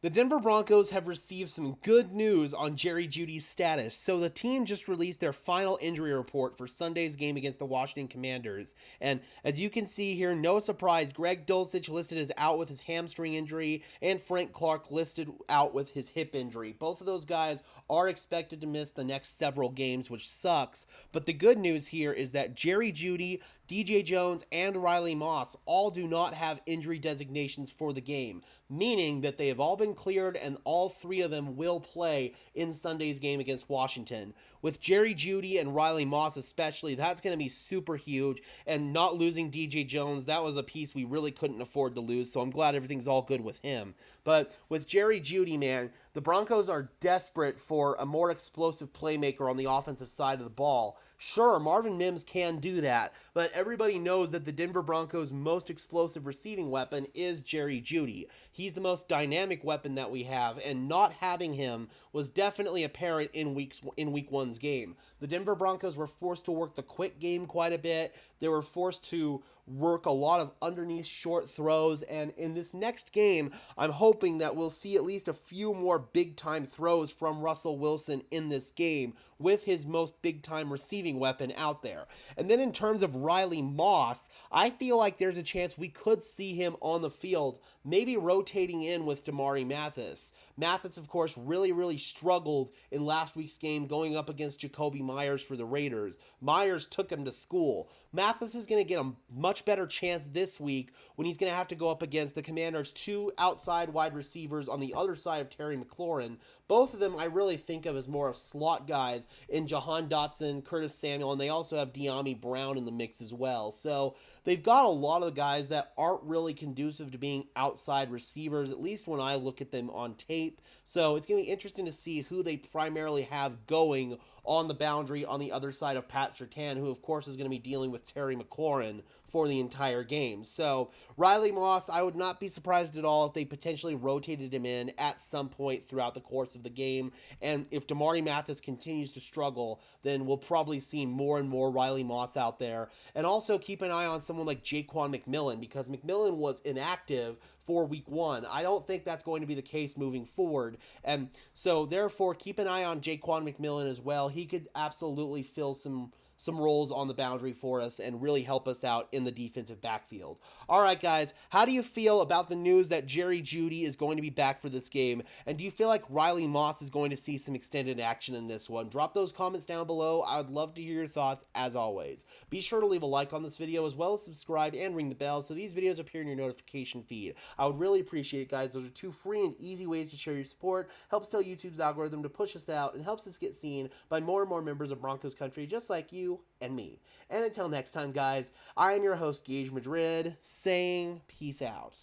The Denver Broncos have received some good news on Jerry Jeudy's status. So the team just released their final injury report for Sunday's game against the Washington Commanders. And as you can see here, no surprise, Greg Dulcich listed as out with his hamstring injury and Frank Clark listed out with his hip injury. Both of those guys are expected to miss the next several games, which sucks. But the good news here is that Jerry Jeudy, DJ Jones, and Riley Moss all do not have injury designations for the game, meaning that they have all been cleared and all three of them will play in Sunday's game against Washington. With Jerry Jeudy and Riley Moss especially, that's going to be super huge, and not losing DJ Jones, that was a piece we really couldn't afford to lose, so I'm glad everything's all good with him. But with Jerry Jeudy, man, the Broncos are desperate for a more explosive playmaker on the offensive side of the ball. Sure, Marvin Mims can do that, but everybody knows that the Denver Broncos' most explosive receiving weapon is Jerry Jeudy. He's the most dynamic weapon that we have, and not having him was definitely apparent in week one's game. The Denver Broncos were forced to work the quick game quite a bit. They were forced to work a lot of underneath short throws, and in this next game, I'm hoping that we'll see at least a few more big-time throws from Russell Wilson in this game with his most big-time receiving weapon out there. And then in terms of Riley Moss, I feel like there's a chance we could see him on the field, maybe rotating in with Damari Mathis. Mathis, of course, really struggled in last week's game going up against Jacoby Myers for the Raiders. Myers took him to school. Mathis is going to get a much better chance this week when he's going to have to go up against the Commanders' two outside wide receivers on the other side of Terry McLaurin. Both of them I really think of as more of slot guys in Jahan Dotson, Curtis Samuel, and they also have De'Ami Brown in the mix as well. So they've got a lot of guys that aren't really conducive to being outside receivers, at least when I look at them on tape. So it's going to be interesting to see who they primarily have going on the boundary on the other side of Pat Surtain, who of course is going to be dealing with Terry McLaurin for the entire game. So Riley Moss, I would not be surprised at all if they potentially rotated him in at some point throughout the course of the game. And if Damari Mathis continues to struggle, then we'll probably see more and more Riley Moss out there. And also keep an eye on someone like Jaquan McMillan, because McMillan was inactive for week one. I don't think that's going to be the case moving forward. And so therefore keep an eye on Jaquan McMillan as well. He could absolutely fill some roles on the boundary for us and really help us out in the defensive backfield. All right, guys, how do you feel about the news that Jerry Jeudy is going to be back for this game? And do you feel like Riley Moss is going to see some extended action in this one? Drop those comments down below. I would love to hear your thoughts as always. Be sure to leave a like on this video as well as subscribe and ring the bell so these videos appear in your notification feed. I would really appreciate it, guys. Those are two free and easy ways to show your support, helps tell YouTube's algorithm to push us out, and helps us get seen by more and more members of Broncos country just like you and me. And until next time, guys, I am your host, Gage Madrid, saying peace out.